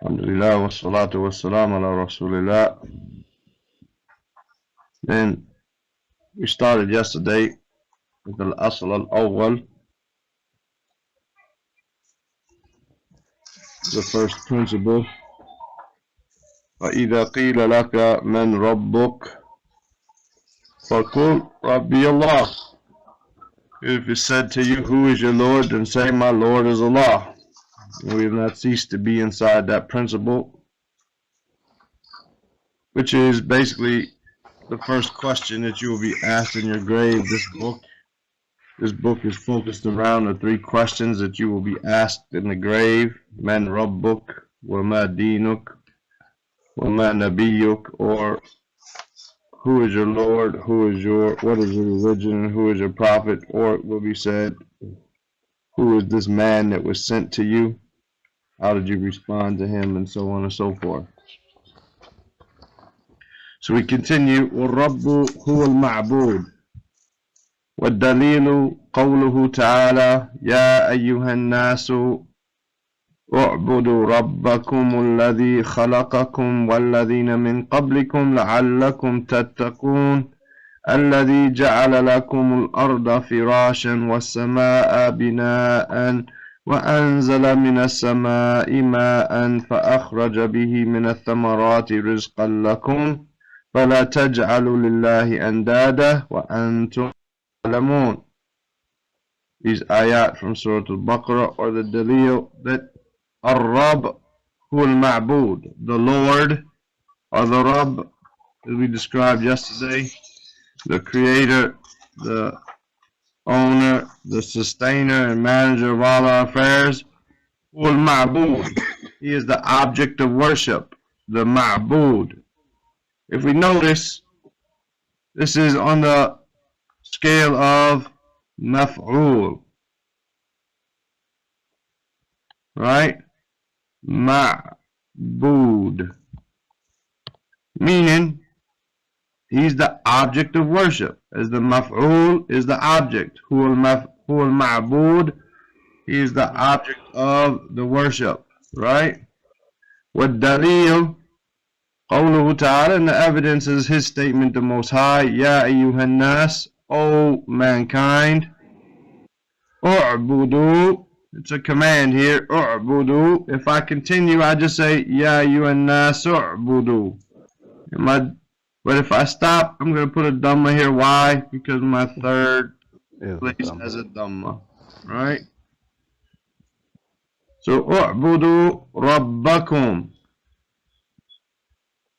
Alhamdulillah wa salatu wa salam ala Rasulillah. Then we started yesterday with al-asl al-awwal, the first principle. فَإِذَا قِيلَ لَكَ مَنْ رَبُّكَ فَقُلْ رَبِّيَ اللَّهُ. If it's said to you, who is your Lord, then say, my Lord is Allah. We have not ceased to be inside that principle, which is basically the first question that you will be asked in your grave. This book is focused around the three questions that you will be asked in the grave. Man Rabbuk, wa ma dinuk, wa ma nabiyuk, or who is your Lord, what is your religion, who is your prophet, or it will be said, who is this man that was sent to you? How did you respond to him, and so on and so forth. So we continue. وَالرَّبُّ هُوَ الْمَعْبُودُ وَالدَّلِيلُ قَوْلُهُ تَعَالَى يَا أَيُّهَا النَّاسُ اعْبُدُوا رَبَّكُمُ الَّذِي خَلَقَكُمْ وَالَّذِينَ مِنْ قَبْلِكُمْ لَعَلَّكُمْ تَتَّقُونَ الَّذِي جَعَلَ لَكُمُ الْأَرْضَ فِرَاشًا وَالسَّمَاءَ بِنَاءً وأنزل من السماء ماء فأخرج به من الثمرات رزقا لكم فلا تجعلوا لله أندادا وأنتم تعلمون. These ayat from Surah Al-Baqarah are the dalil that Ar-Rab huwa al-Ma'bud, the Lord or the Rabb, as we described yesterday, the creator, the owner, the sustainer and manager of all our affairs. Al-Ma'bud, he is the object of worship, the Ma'bud. If we notice, this is on the scale of Maf'ul, right? Ma'bud, meaning he's the object of worship, as the Maf'ul is the object. Huwa al-Ma'bud, he is the object of the worship, right? وَالدَّلِيلُ قَوْلُهُ تَعَالَى, and the evidence is his statement, the Most High, يَا أَيُّهَا النَّاسِ, O mankind, اُعْبُدُوا, it's a command here, اُعْبُدُوا. If I continue, I just say, يَا أَيُّهَا النَّاسِ اُعْبُدُوا. But if I stop, I'm going to put a Dhamma here. Why? Because my third place has a Dhamma, right? So, اُعْبُدُوا رَبَّكُمْ.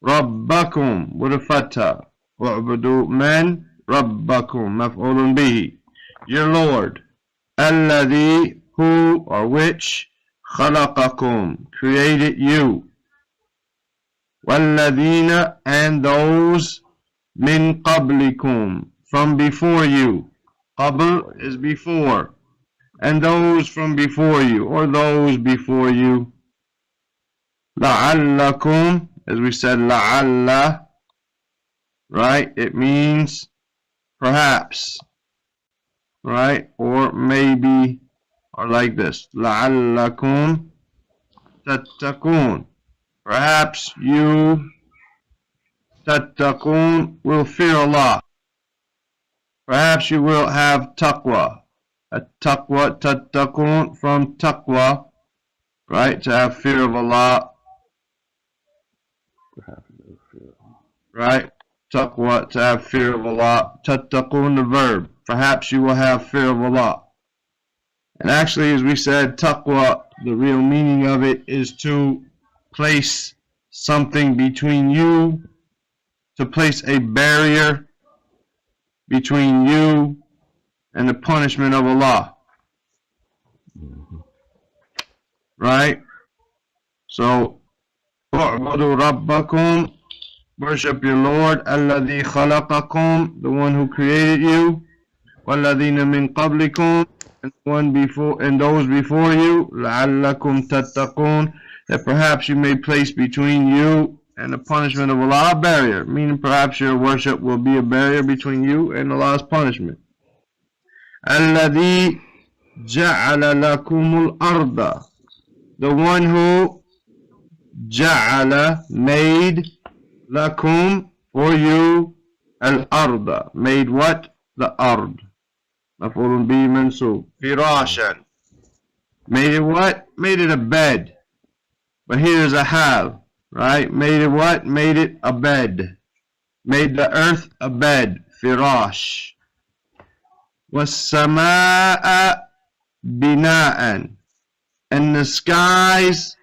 رَبَّكُمْ with a fatha. اُعْبُدُوا man, رَبَّكُمْ مَفْعُولٌ بِهِ, your Lord. الَّذِي, who or which, خَلَقَكُمْ, created you. وَالَّذِينَ, and those, مِنْ قَبْلِكُمْ, from before you. Qabl is before. And those from before you, or those before you. لَعَلَّكُمْ, as we said, لَعَلَّ, right? It means perhaps, right? Or maybe, or like this. لَعَلَّكُمْ تَتَّقُونَ, perhaps you, تَتَّقُونَ, will fear Allah. Perhaps you will have taqwa. At-taqwa, tattaqun, from taqwa, right? To have fear of Allah, right? Taqwa, to have fear of Allah. Tattaqun, the verb. Perhaps you will have fear of Allah. And actually, as we said, taqwa, the real meaning of it is to place something between you, to place a barrier between you and the punishment of Allah. Right? So, اعبدوا ربكم, worship your Lord, الذي خلقكم, the one who created you, والذين من قبلكم, and one before, and those before you, لعلكم تتقون, that perhaps you may place between you and the punishment of Allah a barrier, meaning perhaps your worship will be a barrier between you and Allah's punishment. الذي جعل لكم الأرض, the one who ja'ala, made, lakum, for you, al-arda, made what? The ard. Maf'ulun bihi mansub. Firashan. Made it what? Made it a bed. But here's a hal, right? Made it what? Made it a bed. Made the earth a bed. Firash. Was-samaa'a bina'an. And the skies,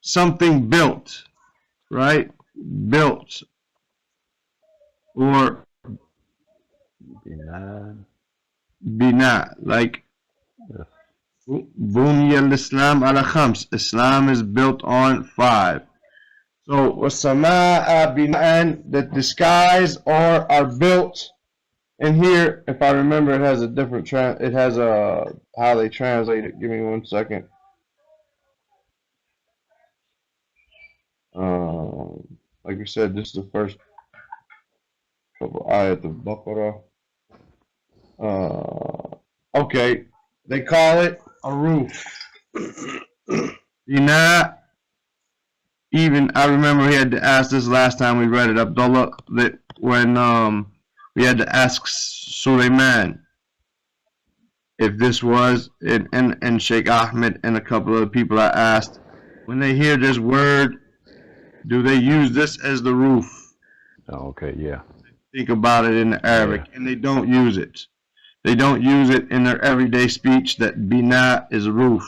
something built, right? Built. Or bina, like Bunya al-Islam ala khams. Islam is built on 5. So was-samaa'a bina'an, that the skies are built. And here, if I remember, it has a different it has a how they translate it. Give me 1 second. Like we said, this is the first couple ayat of Baqarah. Okay, they call it a roof. Even I remember we had to ask this last time we read it, Abdullah, that when we had to ask Sulaiman if this was, and Sheikh Ahmed and a couple of people I asked, when they hear this word, do they use this as the roof? Oh, okay, yeah. Think about it in the Arabic, and they don't use it. They don't use it in their everyday speech that bina is roof,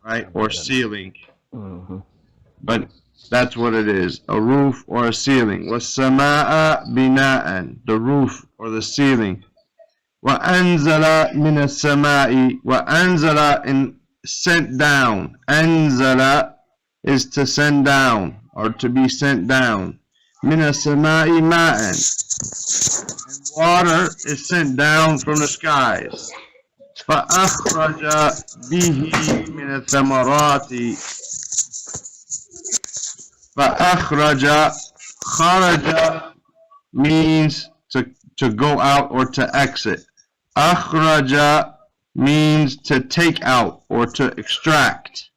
right, or ceiling. But that's what it is, a roof or a ceiling. Was-samaa'a bina'an, the roof or the ceiling. Wa-anzala min as-samaa'i, wa-anzala, and sent down. Anzala is to send down or to be sent down. Min as-samaa'i ma'an, water is sent down from the skies. فَأَخْرَجَ بِهِ مِنَ الثَّمَرَاتِ. فَأَخْرَجَ, kharaja means to go out or to exit. أَخْرَجَ means to take out or to extract.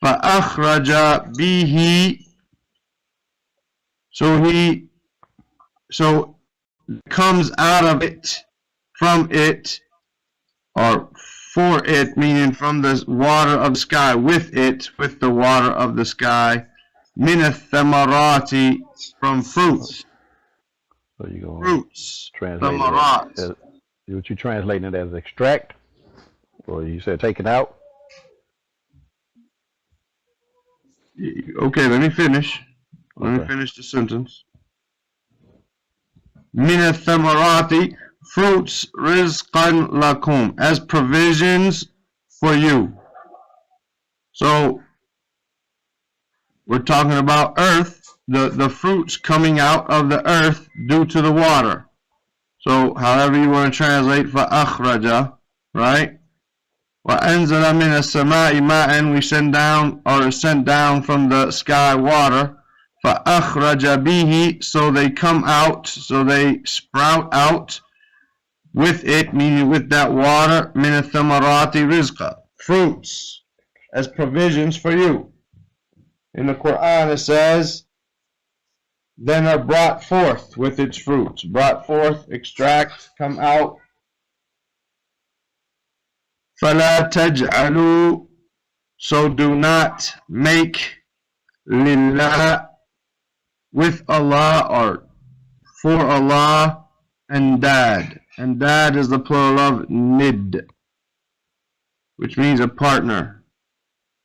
فَأَخْرَجَ بِهِ, so comes out of it, from it, or for it, meaning from the water of the sky, with it, with the water of the sky. Min ath-thamarati, from fruits. So you go fruits. Translate it as, what you translating it as extract, or you said take it out? Okay, let me finish. Let me finish the sentence. Min ath-thamarati, fruits, rizqan lakum, as provisions for you. So we're talking about earth, the fruits coming out of the earth due to the water. So however you want to translate فَأَخْرَجَ, right? وَأَنزَلَ مِنَ السَّمَاءِ مَاءً, we send down or sent down from the sky water. فَأَخْرَجَ بِهِ, so they come out, so they sprout out with it, meaning with that water. مِنَ الثَّمَرَاتِ رِزْقًا, fruits as provisions for you. In the Quran it says, then are brought forth with its fruits. Brought forth, extract, come out. فَلَا تَجْعَلُوا, so do not make, lillah, with Allah or for Allah, andad. Andad is the plural of nid, which means a partner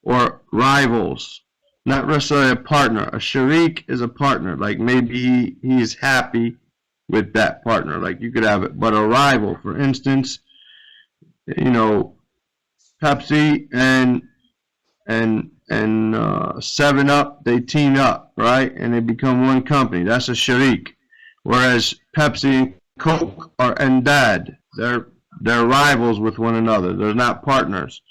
or rivals. Not necessarily a partner. A sharik is a partner. Like maybe he is happy with that partner. Like you could have it. But a rival, for instance, you know, Pepsi and 7-Up, they team up, right? And they become one company. That's a sharik. Whereas Pepsi and Coke are andad. They're rivals with one another. They're not partners.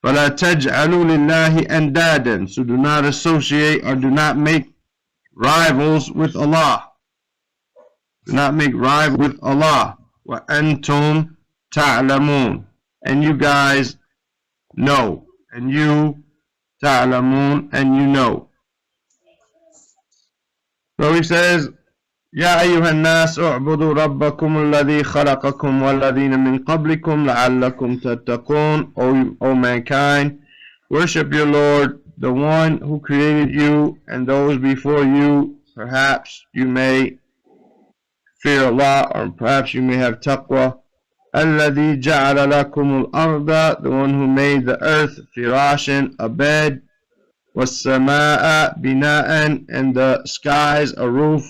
فَلَا تَجْعَلُوا لِلَّهِ أَنْدَادًا, so do not associate or do not make rivals with Allah. Do not make rivals with Allah. وَأَنْتُمْ تَعْلَمُونَ, and you guys know, and you تعلمون, and you know. So he says, يا أيها الناس اعبدوا ربكم الذي خلقكم والذين من قبلكم لعلكم تتقون. O mankind, worship your Lord, the one who created you and those before you. Perhaps you may fear Allah, or perhaps you may have taqwa. الذي جعل لكم الأرض, the one who made the earth, firashan, a bed, والسماء بناء, and the skies, a roof.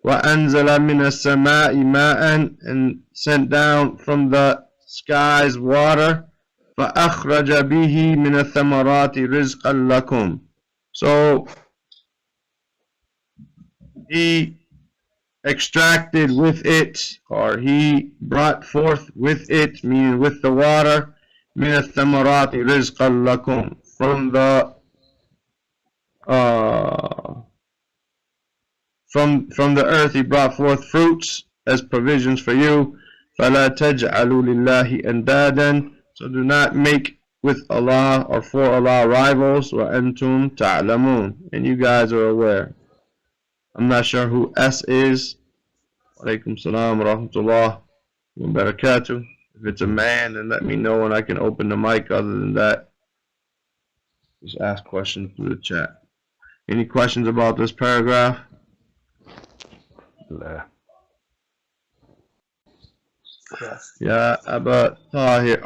وأنزل من السماء ماء, and sent down from the skies water. فأخرج به من الثمرات رزقا لكم. So he extracted with it, or he brought forth with it, meaning with the water, من الثمرات رزقا لكم, from the from the earth he brought forth fruits as provisions for you. فَلَا تَجْعَلُوا لِلَّهِ أَنْدَادًا, so do not make with Allah or for Allah rivals. وَأَنْتُمْ تَعْلَمُونَ, and you guys are aware. I'm not sure who S is. Alaikum salam wa rahmatullah wa barakatuh. If it's a man, then let me know and I can open the mic. Other than that, just ask questions through the chat. Any questions about this paragraph? Yeah, Abba Tahir,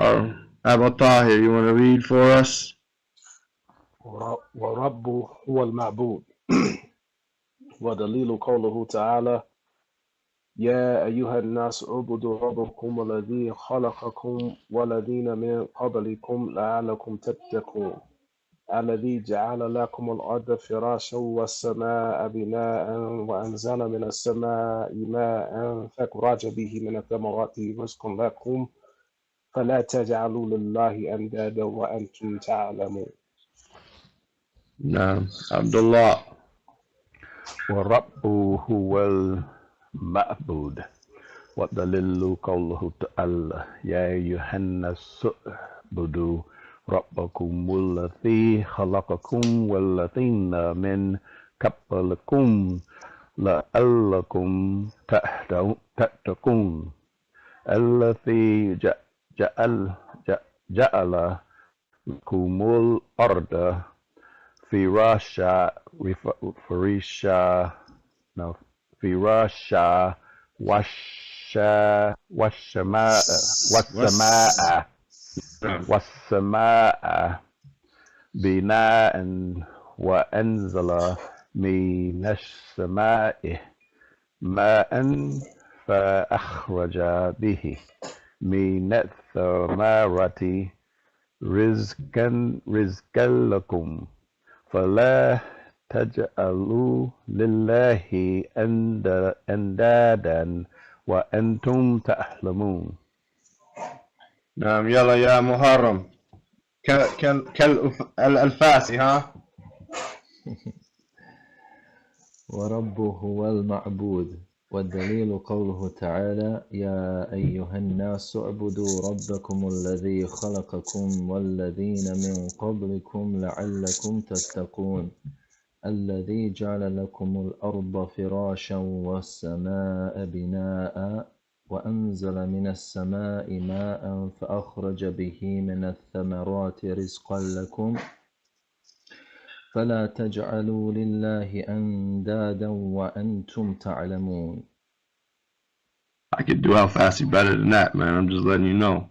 you want to read for us? ورب هو المعبود ودليل قوله تعالى يا أيها الناس اعبدوا ربكم الذي خلقكم والذين من قبلكم لعلكم تتقون الذي جعل لكم الأرض فراشا والسماء بناء وأنزل من السماء ماء فأخرج به من الثمرات رزقا لكم فلا تجعلوا لله أندادا وأنتم تعلمون. نعم. عبد الله. ورب هو المعبود ودليل قوله تعالى يا أيها الناس اعبدوا ربكم الذي خلقكم والذين من قبلكم لعلكم تتقون الذي جعل لكم الأرض فراشا والسماء بناء وأنزل من السماء ماء فأخرج به من الثمرات رزقا لكم فلا تجعلوا لله أندادا وأنتم تعلمون. نعم. يلا يا محرم كالألفاسي ها. ورب هو المعبود والدليل قوله تعالى يا أيها الناس اعبدوا ربكم الذي خلقكم والذين من قبلكم لعلكم تتقون الذي جعل لكم الأرض فراشا والسماء بناء وأنزل من السماء ماء فأخرج به من الثمرات رزقا لكم فلا تجعلوا لله أندادا وأنتم تعلمون. I could do Alfasi better than that, man. I'm just letting you know.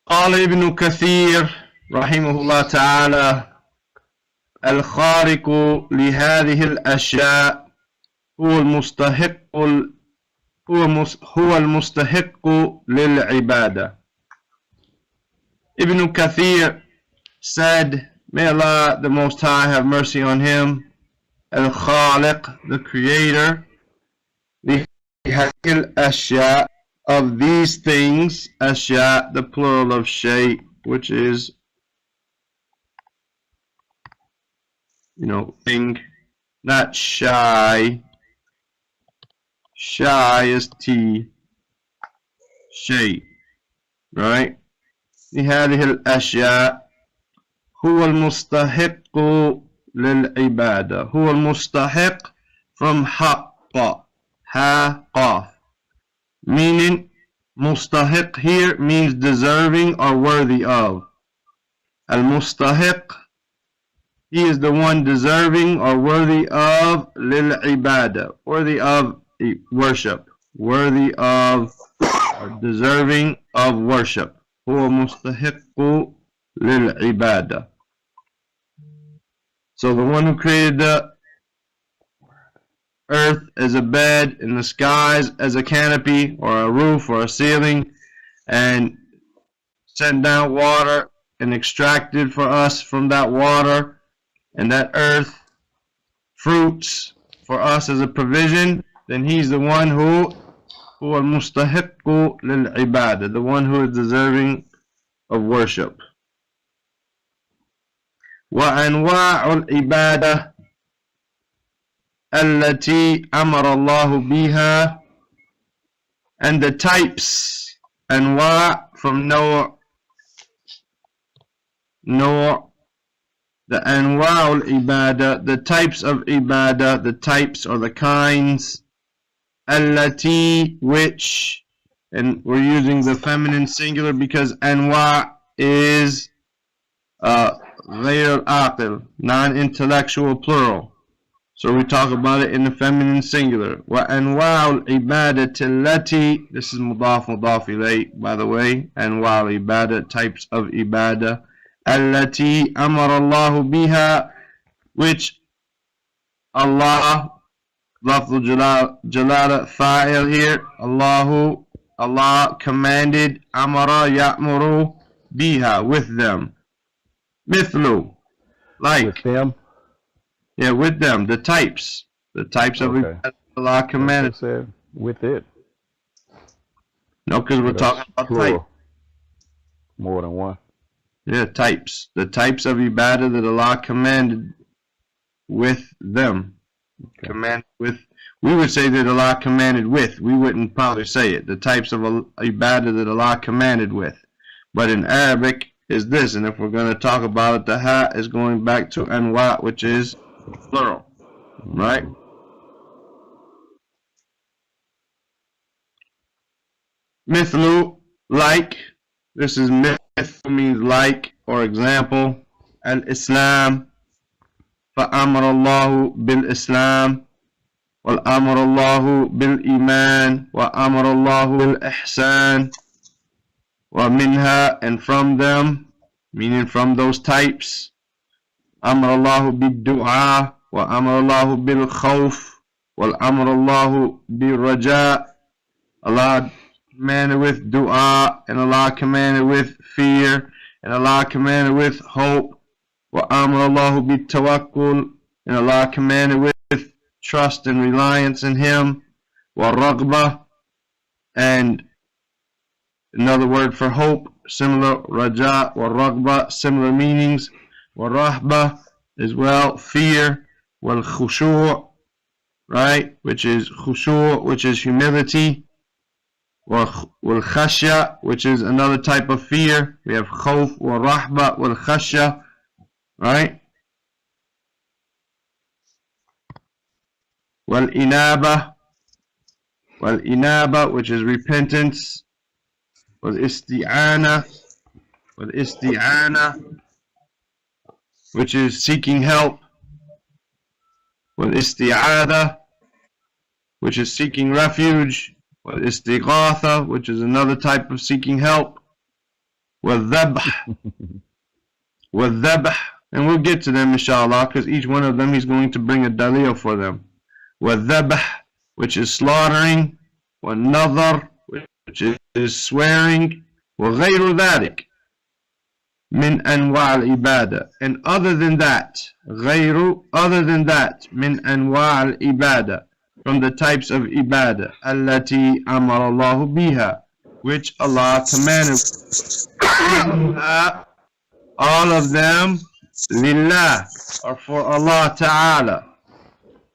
قال ابن كثير رحمه الله تعالى الخارق لهذه الأشياء هو المستحق للعبادة. Ibn Kathir said, may Allah the Most High have mercy on him, Al-Khaliq, the creator, لهذه الأشياء, of these things, أشياء, the plural of shay, which is, thing, not shy. Shy is T. Shay. Right? لهذه الأشياء هو المستحق للعبادة. هو المستحق from حق. Ha قاف. Meaning, mustahiq here means deserving or worthy of. Al-mustahiq, he is the one deserving or worthy of lil-ibadah, worthy of worship, worthy of or deserving of worship. Huwa mustahiqu lil-ibadah. So the one who created the earth as a bed, and the skies as a canopy or a roof or a ceiling, and sent down water and extracted for us from that water and that earth fruits for us as a provision, then he's the one who al-mustahiqqu lil-ibadah, the one who is deserving of worship. وأنواع العبادة التي أمر الله بها, and the types, أنواع from نوع, the أنواع العبادة, the types of ibadah, the types or the kinds, التي, which, and we're using the feminine singular because أنواع is غير العاقل, non-intellectual plural. So we talk about it in the feminine singular. وَأَنْوَاعُ الْعِبَادَةِ الَّتِي, this is مضاف إليه, by the way. أنواع العبادة, types of ibadah. التي أمر الله بها, which Allah, لفظ جلالة فاعل here, Allah commanded, أمر يأمر بها, with them. مثل, like. With them? Yeah, with them, the types of Allah commanded. Said with it. No, because we're talking about type. More than one. Yeah, types. The types of ibadah that Allah commanded with them. Okay. Command with. We would say that Allah commanded with. We wouldn't probably say it. The types of ibadah that Allah commanded with. But in Arabic is this, and if we're going to talk about it, the ha is going back to anwa, which is plural, right? Mithlu, like. This is mithlu, means like or example. Al-Islam, فأمر الله بالإسلام, وأمر الله بالإيمان, وأمر الله بالإحسان, ومنها, and from them, meaning from those types. أمر الله بالدعاء, وأمر الله بالخوف, وأمر الله بالرجاء. Allah commanded with dua, and Allah commanded with fear, and Allah commanded with hope. وأمر الله بالتوكل, and Allah commanded with trust and reliance in Him. والرغبة, and another word for hope, similar, raja, والرغبة, similar meanings. والرهبة as well, fear. والخشوع, right, which is khushu', which is humility. والخشية, which is another type of fear. We have khawf, والرهبة, والخشية, right. والإنابة, which is repentance. والاستعانة, which is seeking help. والاستعاذة, which is seeking refuge. والاستغاثة, which is another type of seeking help. والذبح, and we'll get to them inshallah, because each one of them he's going to bring a dalil for them. والذبح, which is slaughtering. والنظر, which is swearing. وغير ذلك من أنواع العبادة, and other than that, غير, other than that, من أنواع العبادة, from the types of ibadah, التي أمر الله بها, which Allah commanded. All of them, lillah, are for Allah Ta'ala.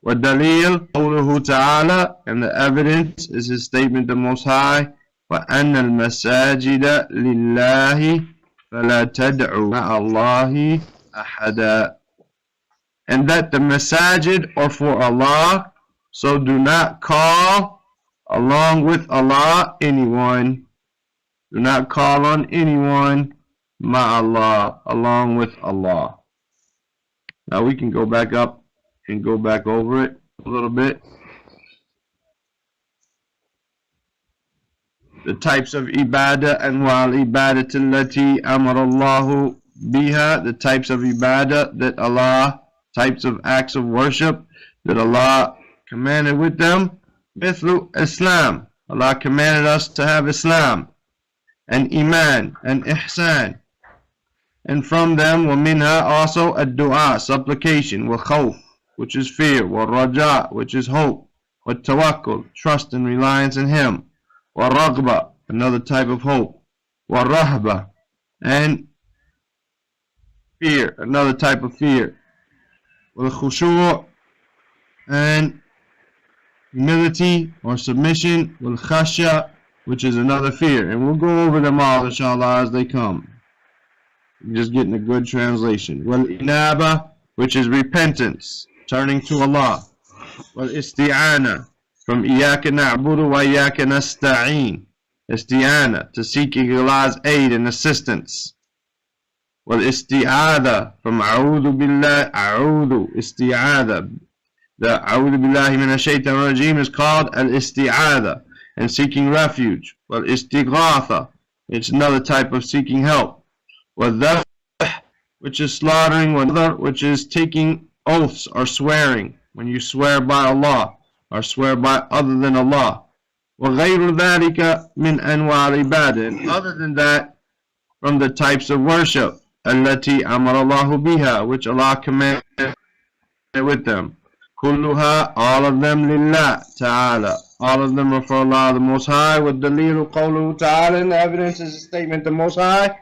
وَالدَّلِيلُ قَوْلُهُ تَعَالَى, and the evidence is his statement the Most High, وَأَنَّ الْمَسَاجِدَ لِلَّهِ فَلَا تَدْعُوا مَعَ اللَّهِ أَحَدًا. And that the masajid are for Allah, so do not call along with Allah anyone. Do not call on anyone ma'allah, along with Allah. Now we can go back up and go back over it a little bit. The types of ibadah and wal ibadat allati amara Allahu biha, the types of ibadah that Allah, types of acts of worship that Allah commanded with them. Mithlu Islam, Allah commanded us to have Islam, and Iman, and Ihsan. And from them, وَمِنْهَا also ad-du'a, supplication, wa-khawf, which is fear, wa-raja, which is hope, wa-tawakkul, trust and reliance in Him, wa-raghba, another type of hope, wa-rahba, and fear, another type of fear, wa-khushu', and humility or submission, wal-khashya, which is another fear. And we'll go over them all, inshallah, as they come. Just getting a good translation. Wal-inaba, which is repentance, turning to Allah. Wal-isti'ana, from iyaka na'budu wa iyaka nasta'een. Isti'ana, to seeking Allah's aid and assistance. Wal-isti'adha, from a'udhu billah, a'udhu, isti'adha. The a'udhu billahi minash shaitanir rajim is called al-isti'adha, and seeking refuge. Wal-istighatha, it's another type of seeking help. وَالذَّبْحِ, which is slaughtering, وَالنَّذْرِ, which is taking oaths or swearing, when you swear by Allah or swear by other than Allah. وَغَيْرُ ذَلِكَ مِنْ أَنْوَاعِ الْعِبَادَةِ, and other than that, from the types of worship, الَّتِي أَمَرَ اللَّهُ بِهَا, which Allah commanded with them. كُلُّهَا, all of them, لِلَّهِ ta'ala, all of them are for Allah the Most High. وَالدَّلِيلُ قَوْلُهُ ta'ala, and the evidence is a statement the Most High.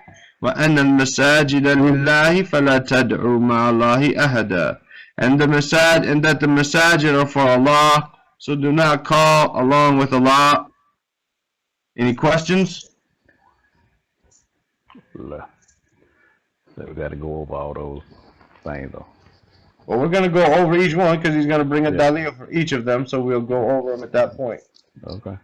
وَأَنَّ الْمَسَاجِدَ لِلَّهِ فَلَا تَدْعُوا مَعَ اللَّهِ أَحَدًا. And that the masajid are for Allah, so do not call along with Allah. Any questions? So we got to go over all those things, though. Well, we're going to go over each one because he's going to bring a dalil for each of them, so we'll go over them at that point. Okay.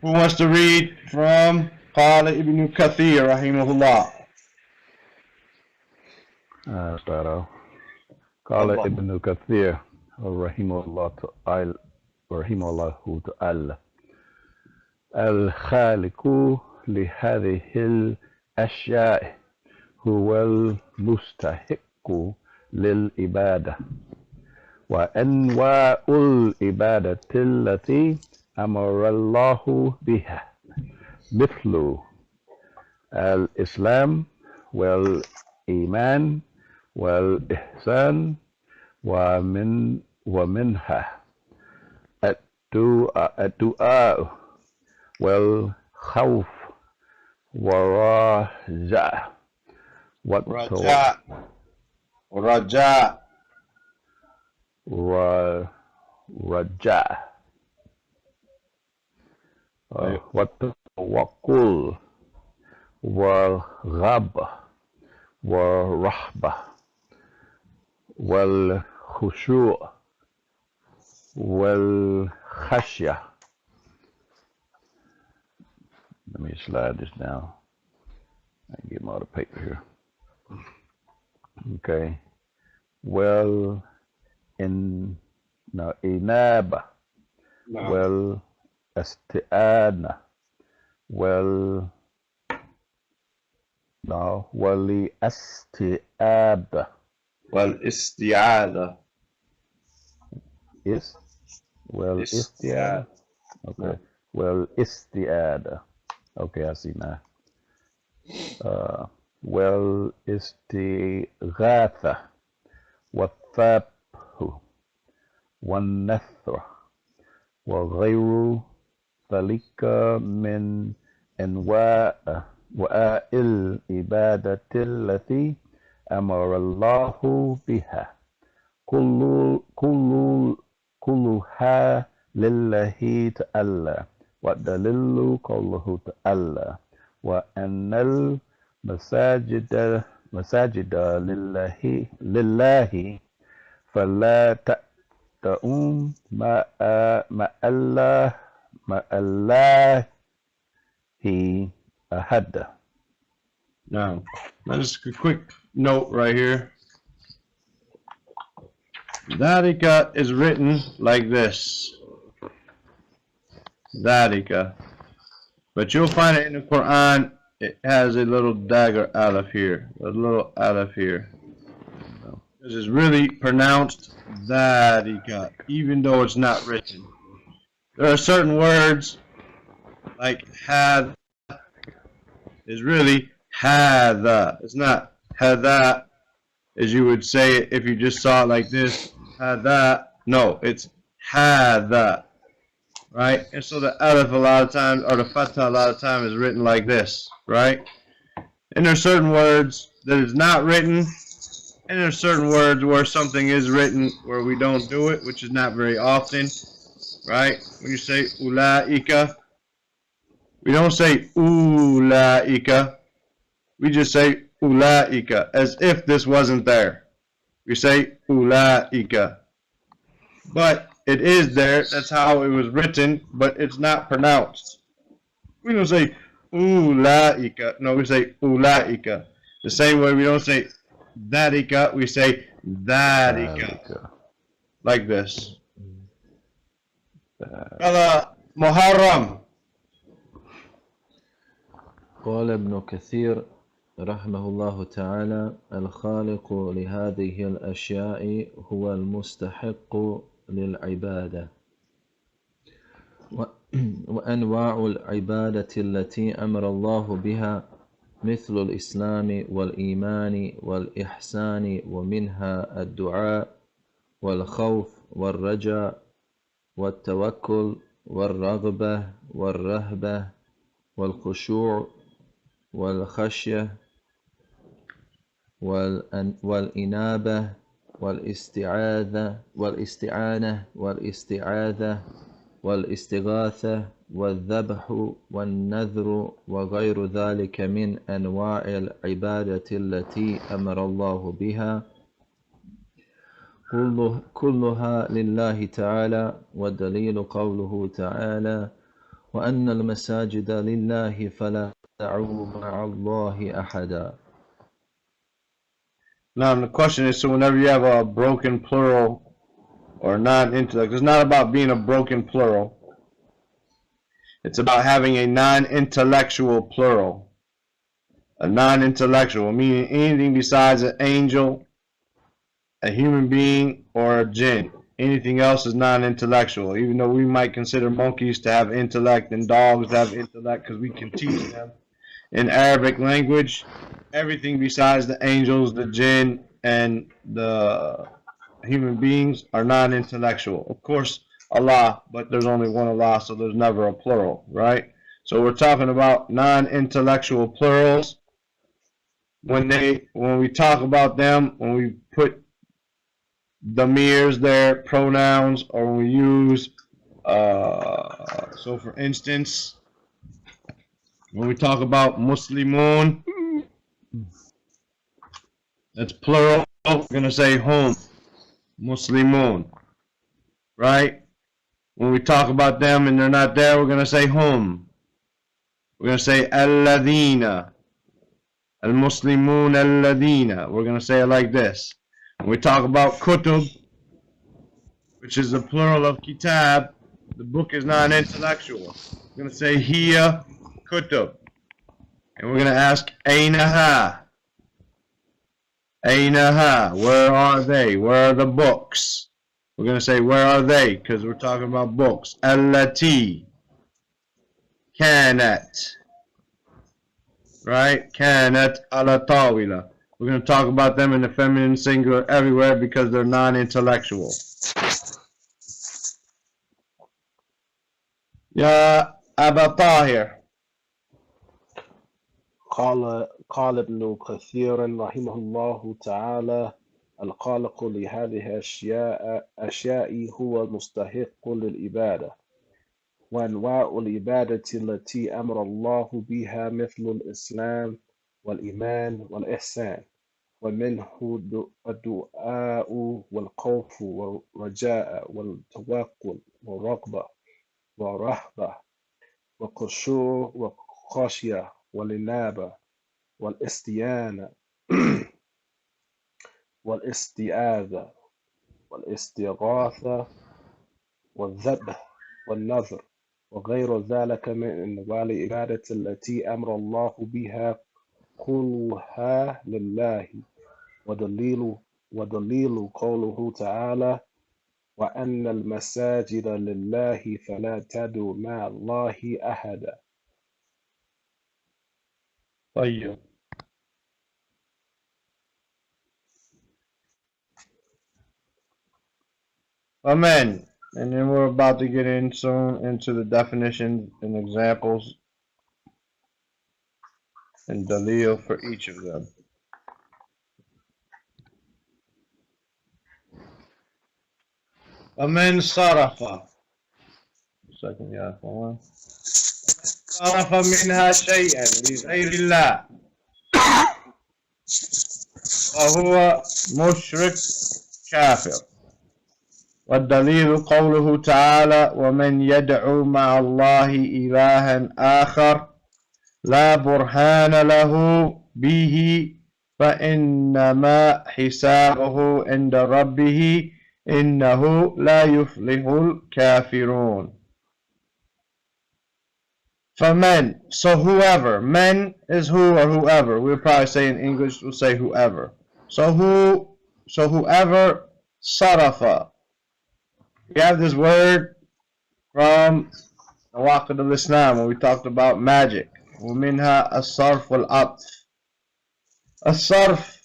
Who wants to read from Qala ibn Kathir, rahimahullah? Start off. Qala ibn Kathir, rahimahullahu ta'ala. Al-Khaliqu lihadhihi al-ashya'i huwa al-mustahiqqu lil-ibadah. Wa anwa'ul ibadati allati أمر الله بها مثل الإسلام والإيمان والإحسان ومنها الدعاء والخوف والرجاء والتوكل والرغبة والرهبة والخشوع والخشية. Let me slide this down. I can get my other paper here. Okay. Well, inaba. Well, استئانة والاستئابة والاستعاذة استئابة. Okay. والاستئادة. Okay, I see now. والاستغاثة والذبح والنثر وغير ذلك من أنواع العبادة التي أمر الله بها كلها لله تعالى والدليل قوله تعالى وأن المساجد لله فلا تدعوا مع الله أحدا. Now, just a quick note right here. Dhalika is written like this. Dhalika. But you'll find it in the Quran, it has a little dagger aleph here. A little aleph here. This is really pronounced Dhalika, even though it's not written. There are certain words, like had, is really hadha. It's not hadha, as you would say it if you just saw it like this. Hadha. No, it's hadha. Right? And so the aleph a lot of times, or the fatha a lot of times is written like this. Right? And there are certain words that is not written, and there are certain words where something is written where we don't do it, which is not very often. Right? When you say ulaika, we don't say ulaika. We just say ulaika, as if this wasn't there. We say ulaika. But it is there. That's how it was written, but it's not pronounced. We don't say ulaika. No, we say ulaika. The same way we don't say dhalika, we say dhalika. Like this. Muharram. قال ابن كثير رحمه الله تعالى الخالق لهذه الأشياء هو المستحق للعبادة وأنواع العبادة التي أمر الله بها مثل الإسلام والإيمان والإحسان ومنها الدعاء والخوف والرجاء والتوكل والرغبة والرهبة والخشوع والخشية والإنابة والاستعانة والاستغاثة والذبح والنذر وغير ذلك من أنواع العبادة التي أمر الله بها كلها لله تعالى والدليل قوله تعالى وأن المساجد لله فلا تدعوا مع الله أحدا. Now the question is, so whenever you have a broken plural or non-intellect, it's not about being a broken plural. It's about having a non-intellectual plural. A non-intellectual, meaning anything besides an angel, a human being, or a jinn. Anything else is non-intellectual, even though we might consider monkeys to have intellect and dogs to have intellect because we can teach them in Arabic language. Everything besides the angels, the jinn, and the human beings are non-intellectual. Of course, Allah, but there's only one Allah, so there's never a plural, right? So we're talking about non-intellectual plurals. When we talk about them, when we put damirs there, pronouns, or when we use, so for instance, when we talk about Muslimun, that's plural, we're going to say hum, Muslimun, right? When we talk about them and they're not there, we're going to say hum. We're going to say alladhina, al-Muslimun alladhina. We're going to say it like this. When we talk about kutub, which is the plural of kitab, the book is non-intellectual. We're going to say hiya kutub. And we're going to ask aynaha. Aynaha, where are they? Where are the books? We're going to say, where are they? Because we're talking about books. Allati. Kanat. Right? Kanat ala tawila. We're going to talk about them in the feminine singular everywhere because they're non-intellectual. Ya Aba Tahir. قال ابن كثير رحمه الله تعالى: الخالق لهذه أشياء هو المستحق للعبادة، وأنواع العبادة التي أمر الله بها مثل الإسلام والإيمان والإحسان، ومنه الدعاء والخوف والرجاء والتوكل والرغبة والرهبة والخشوع والخشية والإنابة والاستيانة والاستعاذة والاستغاثة والذبح والنذر وغير ذلك من أنواع العبادة التي أمر الله بها كلها لله. ودليل قوله تعالى: وأن المساجد لله فلا تدعوا مع الله أحدا. طيب. Amen. And then we're about to get in soon into the definitions and examples and dalil for each of them. Amen. Sarafa. Second, yeah, one. صرف منها شيئا لغير الله وهو مشرك كافر. والدليل قوله تعالى: ومن يدعو مع الله إلها آخر لا برهان له به فإنما حسابه عند ربه إنه لا يفلح الكافرون. فمن, so whoever, men is who or whoever. We'll probably say in English, we'll say whoever. So whoever sarafa. We have this word from Nawaqid al-Islam when we talked about magic. وَمِنْهَا الصَّرْفُ وَالْعَطْفُ. As-sarf,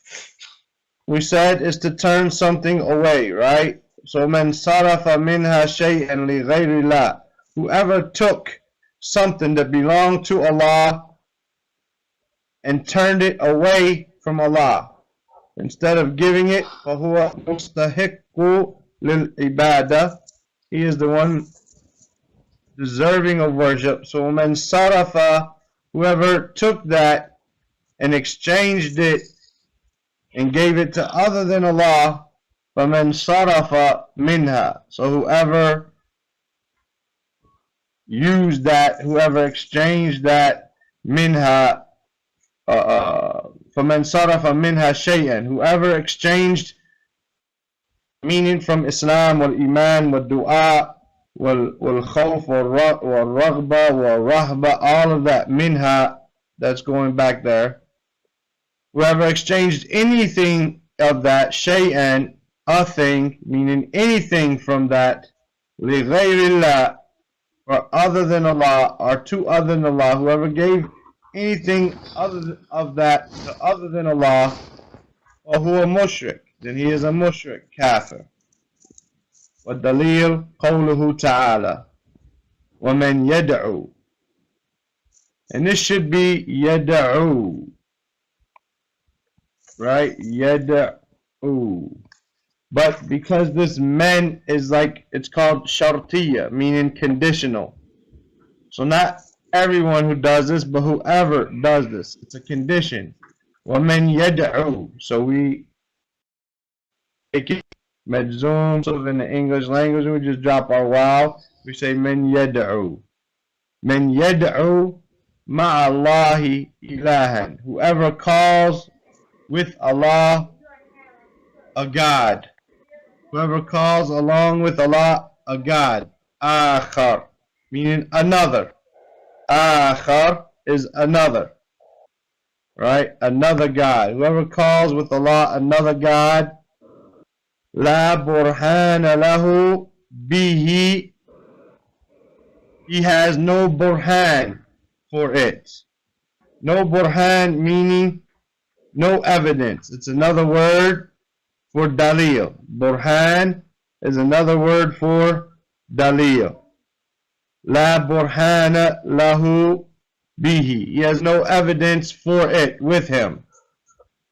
we said, is to turn something away, right? So مَنْ صَرَفَ مِنْهَا شَيْئًا لِغَيْرِ اللَّهِ. Whoever took something that belonged to Allah and turned it away from Allah, instead of giving it, فَهُوَ مُسْتَحِقُّ لِلْعِبَادَةِ. He is the one deserving of worship. So when sarafa, whoever took that and exchanged it and gave it to other than Allah, فَمَنْ صَرَفَ مِنْهَا. So whoever used that, whoever exchanged that, minha, فَمَنْ صَرَفَ مِنْهَا شَيْئًا. Whoever exchanged, meaning from Islam, wal-Iman, wal-Du'a, wal-Khawf, wal-Raghba, wal-Rahba, all of that, minha, that's going back there. Whoever exchanged anything of that, shay'an, a thing, meaning anything from that, lighayrillah, or other than Allah, or to other than Allah, whoever gave anything other of that to other than Allah, or who a mushrik, then he is a mushrik, kafir. وَالدَّلِيلُ قَوْلُهُ تَعَالَى وَمَنْ يَدْعُو. And this should be يَدْعُو, right? يَدْعُو. But because this men is like, it's called shartiya, meaning conditional. So not everyone who does this, but whoever does this. It's a condition. وَمَنْ يَدْعُو. So we take it, medzum, so in the English language, we just drop our wow. We say men yad'u. Men yad'u ma'allahi ilahan. Whoever calls with Allah a God. Whoever calls along with Allah a God. Akhar, meaning another. Akhar is another. Right? Another God. Whoever calls with Allah another God, La burhana lahu bihi. He has no burhan for it. No burhan meaning no evidence. It's another word for dalil. Burhan is another word for dalil. La burhana lahu bihi. He has no evidence for it with him.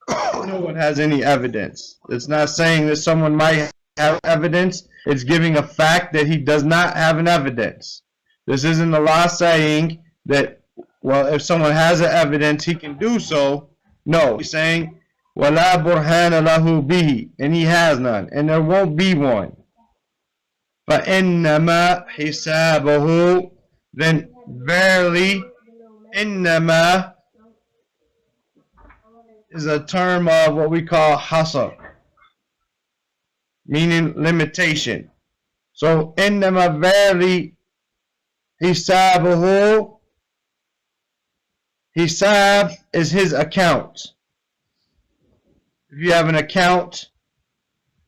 No one has any evidence. It's not saying that someone might have evidence. It's giving a fact that he does not have an evidence. This isn't Allah saying that, well, if someone has an evidence, he can do so. No, he's saying, وَلَا بُرْهَانَ لَهُ بِهِ, and he has none, and there won't be one. فَإِنَّمَا حِسَابَهُ, then verily, إِنَّمَا is a term of what we call hasar, meaning limitation. So, إِنَّمَا verily, حِسَابَهُ, hisab is his account. If you have an account,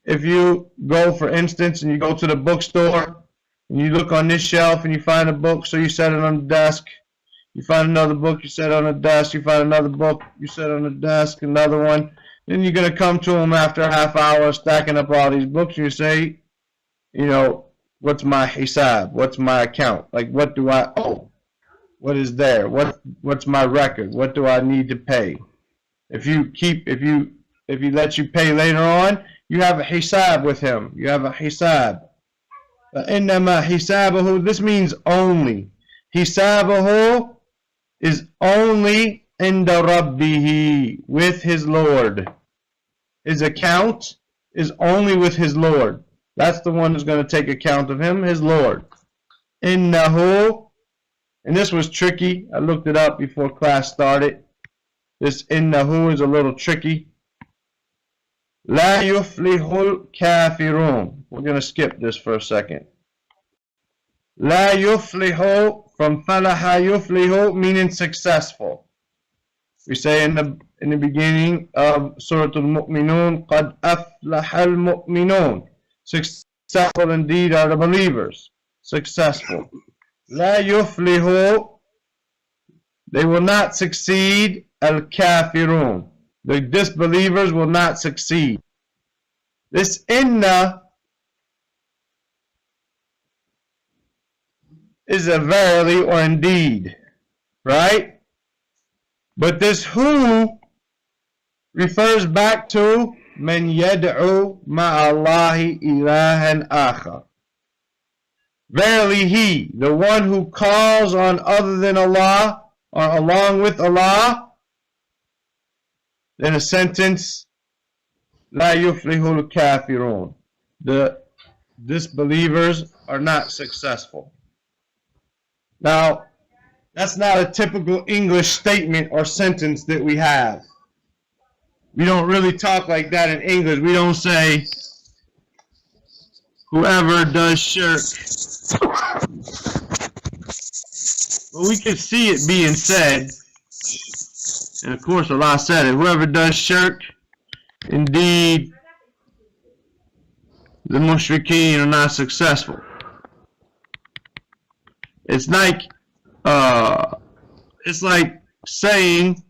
if you go, for instance, and you go to the bookstore, and you look on this shelf and you find a book, so you set it on the desk. You find another book, you set it on the desk. You find another book, you set it on the desk, another one. Then you're going to come to him after a half hour stacking up all these books, and you say, you know, what's my hisab? What's my account? Like, what do I owe? What is there? What's my record? What do I need to pay? If he lets you pay later on, you have a hisab with him. You have a hisab. إِنَّمَا حِسَابَهُ, this means only. Hisabahu is only inda Rabbihi, with his Lord. His account is only with his Lord. That's the one who's going to take account of him, his Lord. Innahu, and this was tricky. I looked it up before class started. This innahu is a little tricky. La yuflihul kafirun. We're going to skip this for a second. La yuflihu, from falaha yuflihu, meaning successful. We say in the beginning of Surah Al-Mu'minun, قَدْ أَفْلَحَ الْمُؤْمِنُونَ. Successful indeed are the believers. Successful. La yuflihu, they will not succeed. Al-kafirun, the disbelievers will not succeed. This inna is a verily or indeed, right? But this who refers back to man yad'u ma'allahi ilahan akhar. Verily he, the one who calls on other than Allah or along with Allah. Then a sentence, La yuflihul kafirun. The disbelievers are not successful. Now, that's not a typical English statement or sentence that we have. We don't really talk like that in English. We don't say, whoever does shirk. But we can see it being said. And of course Allah said it, whoever does shirk, indeed the mushrikeen are not successful. It's like saying,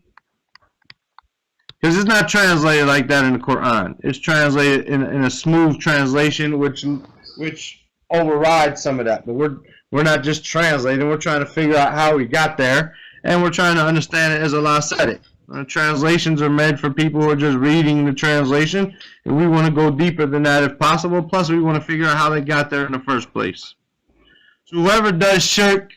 because it's not translated like that in the Quran. It's translated in a smooth translation which overrides some of that. But we're not just translating, we're trying to figure out how we got there. And we're trying to understand it as Allah said it. Translations are meant for people who are just reading the translation, and we want to go deeper than that if possible. Plus, we want to figure out how they got there in the first place. So whoever does shirk,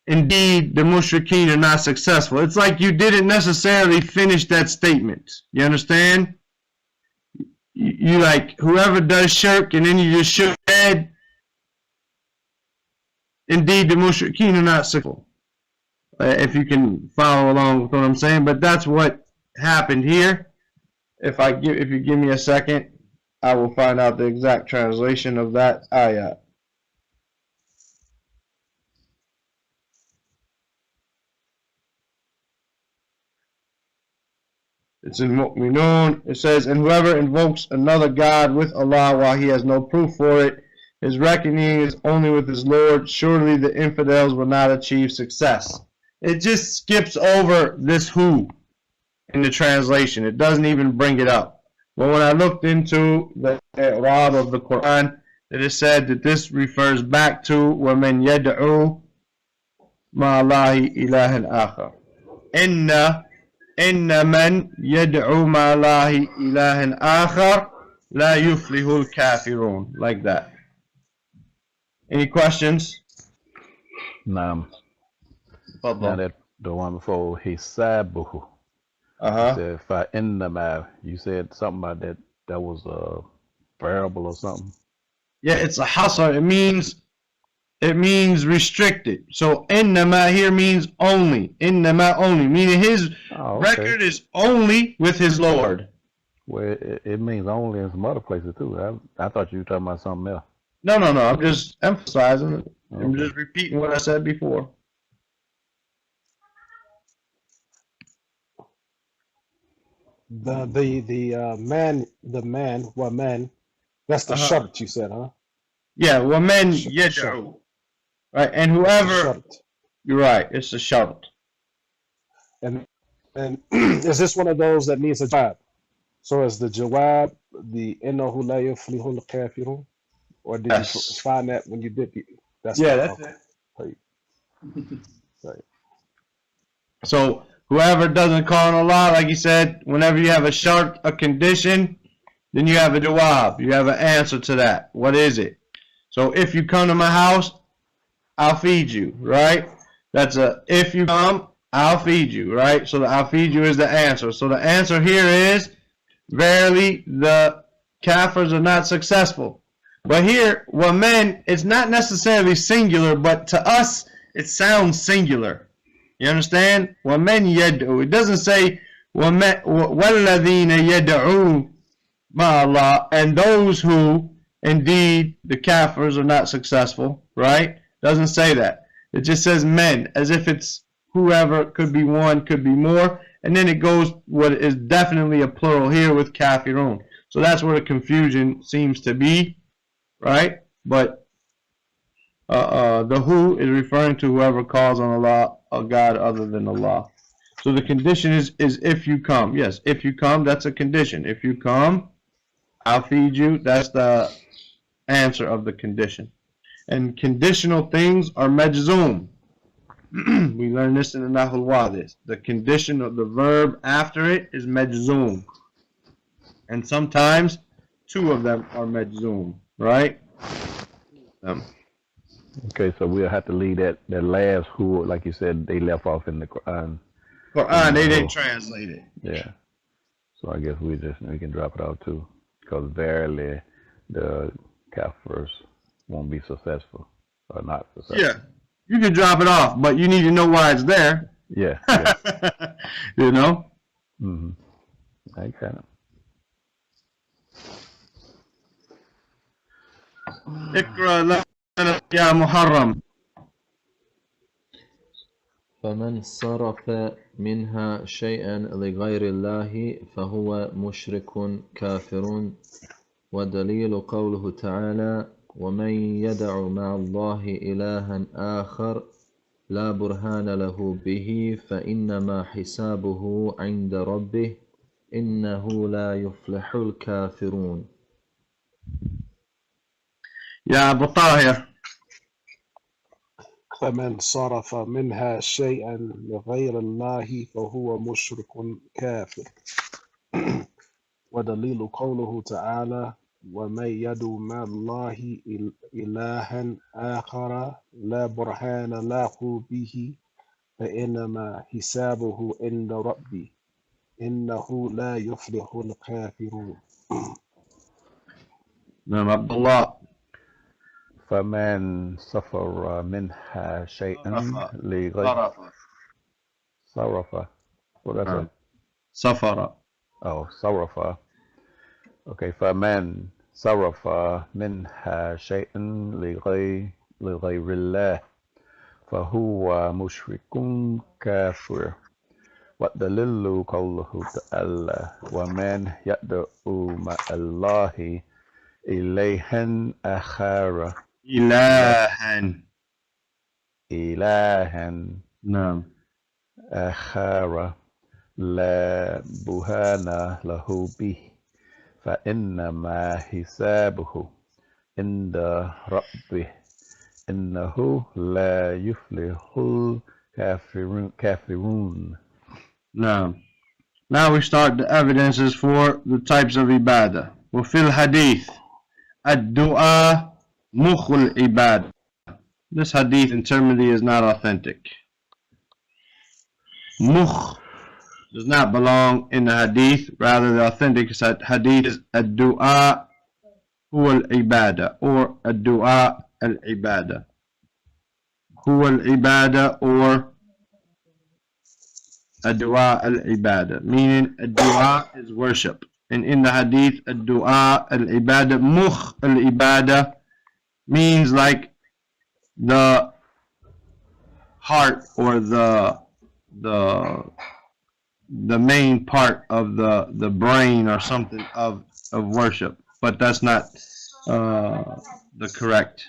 indeed, the mushrikeen are not successful. It's like you didn't necessarily finish that statement. You understand? You like, whoever does shirk, and then you just shook your head. Indeed, the mushrikeen are not successful. If you can follow along with what I'm saying, but that's what happened here. If you give me a second, I will find out the exact translation of that ayah. It's in Mu'minun. It says, and whoever invokes another God with Allah while he has no proof for it, his reckoning is only with his Lord. Surely the infidels will not achieve success. It just skips over this who in the translation. It doesn't even bring it up. But when I looked into the i'rab of the Quran, it is said that this refers back to وَمَنْ يَدْعُو مع الله إله آخر. إن من يدعو مع الله إله آخر لا يفلح الكافرون. Like that. Any questions? Now that the one before hisabuhu. You said فَإِنَّمَا. You said something about that. That was a variable or something. Yeah, it's a hasr. It means restricted. So innama here means only. Innama only, meaning his record is only with his Lord. Well, it means only in some other places too. I thought you were talking about something else. No. I'm just emphasizing it. Okay. I'm just repeating what I said before. The man, waman, that's the shart you said, huh? Yeah, waman yad'u. Right, and whoever. You're right, it's a shart. And is this one of those that needs a jawab? So is the jawab the innahu la yuflihul kafirun? Or did you find that when you did that's it. Right. So whoever doesn't call on Allah, like he said, whenever you have a shart, a condition, then you have a jawab. You have an answer to that. What is it? So if you come to my house, I'll feed you, right? That's if you come, I'll feed you, right? So the I'll feed you is the answer. So the answer here is, verily the kafirs are not successful. But here, waman, it's not necessarily singular, but to us, it sounds singular. You understand? Waman yad'u. It doesn't say وَالَّذِينَ يَدْعُونَ مَعَ اللَّهِ, and those who, indeed, the kafirs are not successful, right? Doesn't say that. It just says men, as if it's whoever, could be one, could be more, and then it goes what is definitely a plural here with kafirun. So that's where the confusion seems to be, right? But the who is referring to whoever calls on Allah, a God other than Allah. So the condition is if you come. Yes, if you come, that's a condition. If you come, I'll feed you. That's the answer of the condition. And conditional things are majzoom. We learned this in the Nahul Wadis. The condition of the verb after it is majzoom. And sometimes two of them are majzoom, right? Okay, so we'll have to leave that last who, like you said, they left off in the Quran. They didn't translate it. Yeah. So I guess we can drop it out too. Because verily the kafirs won't be successful or not successful. Yeah. You can drop it off, but you need to know why it's there. Yeah. You know? Mm-hmm. I kind of. اقرأ لنا يا محرم. فمن صرف منها شيئا لغير الله فهو مشرك كافر ودليل قوله تعالى ومن يدع مع الله إلها آخر لا برهان له به فإنما حسابه عند ربه إنه لا يفلح الكافرون. يا أبو طاهر. فمن صرف منها شيئا لغير الله فهو مشرك كافر ودليل قوله تعالى ومن يدعو مع الله إلها آخر لا برهان له به فإنما حسابه عند ربه إنه لا يفلح الكافرون. نعم عبد الله. فمن سفر منها شيئا لغير صرف. What is that? سفر. Oh, صرف. Okay, فمن صرف منها شيئا لغير الله فهو مشرك كافر والدليل قوله تعالى ومن يدعو مع الله إلها آخر إلها نعم آخر لا برهان له به فإنما حسابه عند ربه إنه لا يفلح الكافرون. Now we start the evidences for the types of ibadah. وفي الحديث الدعاء مخ العبادة. This hadith in Tirmidhi is not authentic. Mukh does not belong in the hadith. Rather, the authentic hadith is ad-du'a huwa al-ibada, or ad-du'a al-ibada. Huwa al-ibada, or ad-du'a al-ibada, meaning ad-du'a is worship. And in the hadith, ad-du'a al-ibada, mukh al-ibada means like the heart or the main part of the brain or something of worship, but that's not the correct,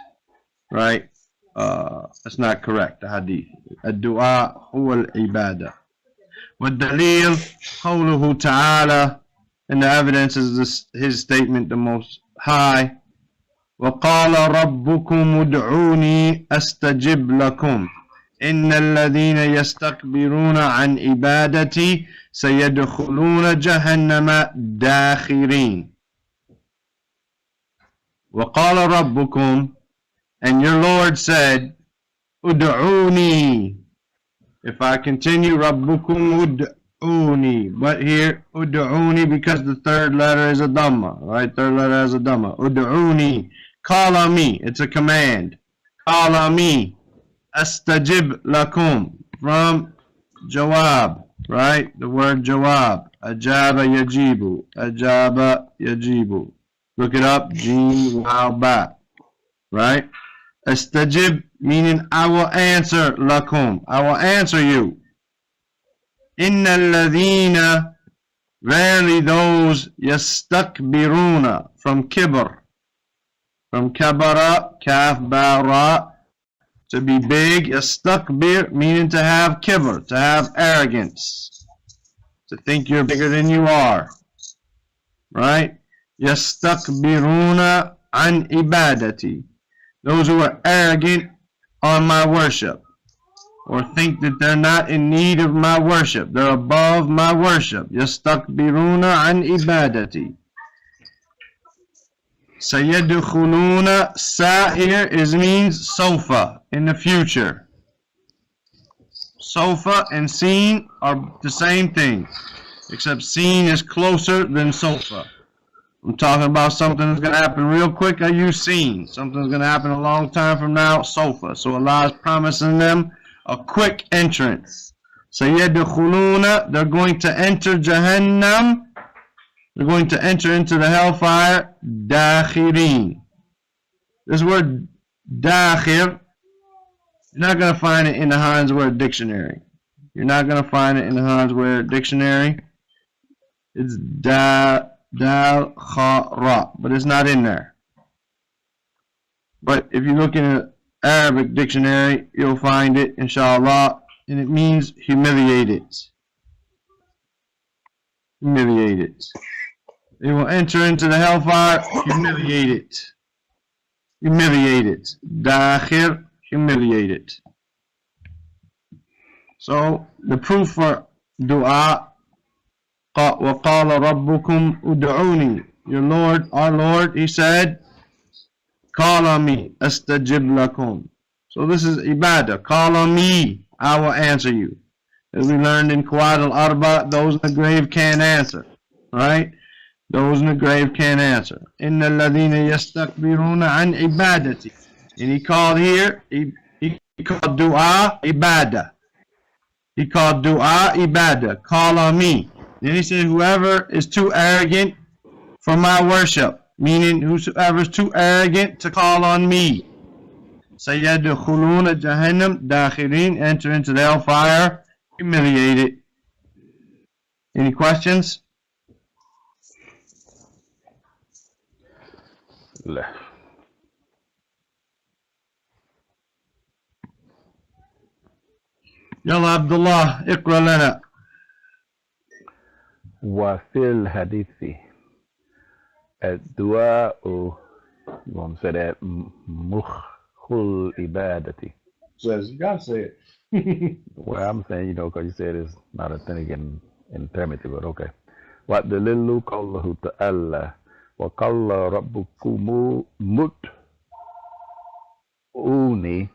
right? That's not correct, the hadith. Ad-du'a huwa al-ibada. والدليل قوله تعالى, and the evidence is his statement, the Most High, وقال ربكم ادعوني أستجب لكم إن الذين يستكبرون عن عبادتي سيدخلون جهنم داخرين. وقال ربكم, and your Lord said, ادعوني. If I continue, ربكم ادعوني, but here ادعوني because the third letter is a dhamma, right? Third letter has a dhamma. ادعوني, call on me, it's a command. Call on me. Astajib lakum, from jawab, right? The word jawab. Ajaba yajibu. Ajaba yajibu. Look it up. Jeen waw ba. Right? Astajib, meaning I will answer lakum. I will answer you. Inna alladhina, verily those, yastakbiruna, from kibr. From kabara, kaf ba ra, to be big. Yastakbir, meaning to have kibr, to have arrogance, to think you're bigger than you are, right? Yastakbiruna an ibadati, those who are arrogant on my worship, or think that they're not in need of my worship, they're above my worship. Yastakbiruna an ibadati. Sayadkhuluna, sa here means sofa, in the future. Sofa and seen are the same thing, except seen is closer than sofa. I'm talking about something that's going to happen real quick. I use seen. Something's going to happen a long time from now, sofa. So Allah is promising them a quick entrance. Sayadkhuluna, they're going to enter Jahannam. They're going to enter into the hellfire, dakhirin. This word dakhir, you're not going to find it in the Heinz Word Dictionary. You're not going to find it in the Heinz Word Dictionary. It's dal kha ra, but it's not in there. But if you look in an Arabic dictionary, you'll find it, inshallah, and it means humiliated. Humiliated. They will enter into the hellfire humiliated. Humiliated. Dakhir, humiliated. So the proof for dua, وَقَالَ رَبُّكُمْ أُدْعُونِي, your Lord, our Lord, he said, call on me, أَسْتَجِبْ لَكُمْ. So this is ibadah. Call on me, I will answer you. As we learned in Quwad al-Arba, those in the grave can't answer. Right? Those in the grave can't answer. إِنَّ الَّذِينَ يَسْتَكْبِرُونَ عَنْ عِبَادَتِي. And he called here, he called dua ibadah. He called dua ibadah. Call on me. Then he said, whoever is too arrogant for my worship, meaning whoever is too arrogant to call on me, sayadkhuluna jahannam dakhirin, enter into the hellfire humiliated. Any questions? لا. يلا عبد الله اقرأ لنا. وفي الحديث الدعاء, you want to say that, مخ Khul ibadati. Says you gotta say it. Well, I'm saying, because you said it's not authentic in intermediate, but okay. What the lilu qawlahu ta'ala wa qalla rabbukum mut'uni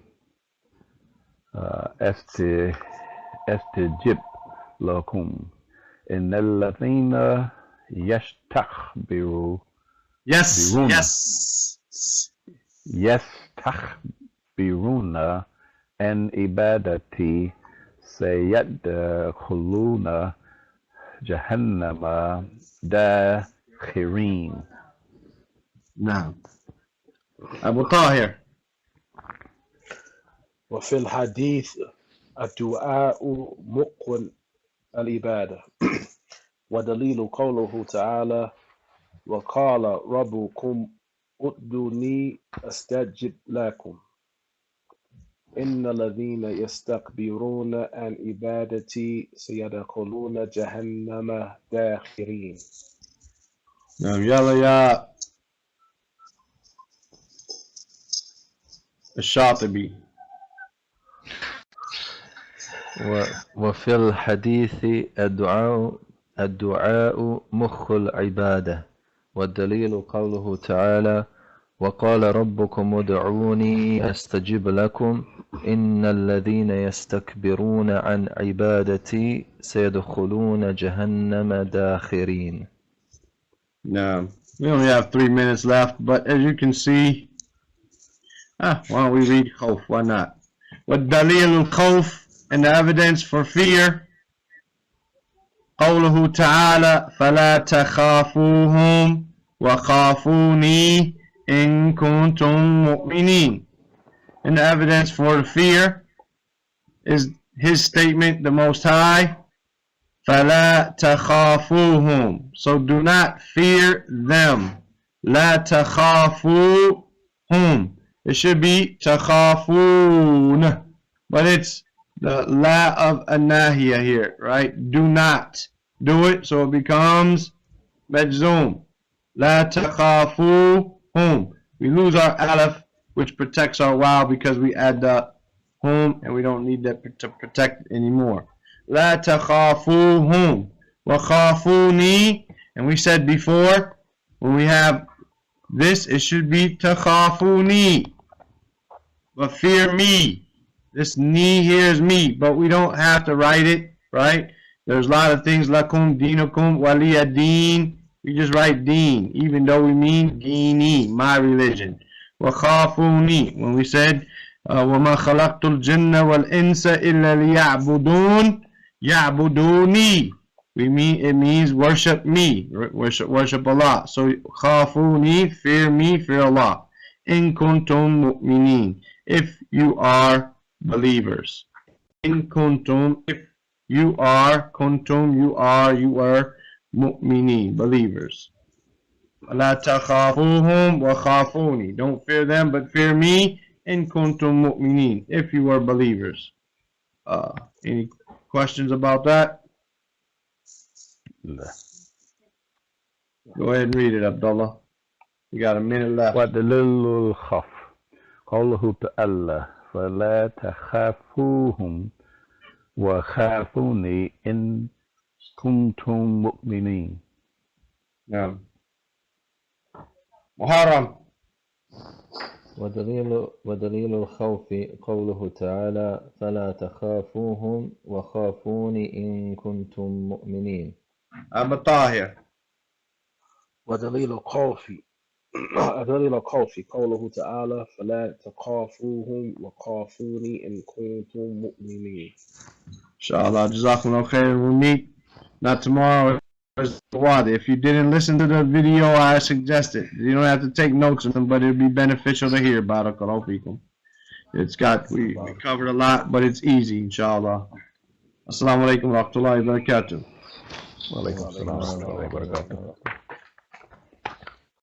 estijib lakum innal ladhina yastakbiruna يستخبرون عن عبادتي سيدخلون جهنم داخرين. نعم. أبو طاهر. وفي الحديث الدعاء مقوى العبادة ودليل قوله تعالى وقال ربكم ادعوني استجب لكم إن الذين يستكبرون عن عبادتي سيدخلون جهنم داخرين. نعم. يلا يا الشاطبي. وفي الحديث الدعاء مخ العبادة والدليل قوله تعالى وقال ربكم ادعوني أستجب لكم إن الذين يستكبرون عن عبادتي سيدخلون جهنم داخرين. No, we only have 3 minutes left, but as you can see, why don't we read khawf? Why not? والدليل الخوف, and the evidence for fear, قوله تعالى فلا تخافوهم وخافوني إن كنتم مؤمنين. And the evidence for fear is his statement, the Most High, فلا تخافوهم. So do not fear them. لا تخافوهم. It should be تخافون, but it's the la of an-nahiya here, right? Do not do it, so it becomes majzoom. La takhafuhum. We lose our alif, which protects our waw because we add the hum, and we don't need that to protect it anymore. La takhafuhum wa khafuni. And we said before, when we have this, it should be takhafuni. But fear me. This ni here is me, but we don't have to write it, right? There's a lot of things, lakum dinukum waliya deen. We just write deen, even though we mean dini, my religion. Wa khafuni. When we said, وَمَا خَلَقْتُ الْجِنَّ وَالْإِنسَ إِلَّا لِيَعْبُدُونَ يَعْبُدُونِي. It means worship me, worship Allah. So khafuni, fear me, fear Allah. In kuntum mu'minin. If you are believers. In kuntum, if you are, kuntum, you are mu'minin, believers. La takhafuhum wa khafuni. Don't fear them, but fear me. In kuntum mu'minin, if you are believers. Any questions about that? No. Go ahead and read it, Abdullah. You got a minute left. What the little khaf. قوله تعالى فلا تخافوهم وخافوني إن كنتم مؤمنين. نعم. محرم. ودليل الخوف قوله تعالى فلا تخافوهم وخافوني إن كنتم مؤمنين. أبو طاهر. ودليل الخوف قوله تعالى فلا تخافوهم وخافوني إن كنتم مؤمنين. Inshallah, Jazakumullah khair. We'll meet not tomorrow. If you didn't listen to the video, I suggest it. You don't have to take notes of them, but it'd be beneficial to hear. Barakallahu feekum. It's got, we covered a lot, but it's easy, inshallah. Assalamu alaikum wa rahmatullahi wa barakatuh. Wa alaikum assalam wa rahmatullahi wa barakatuh.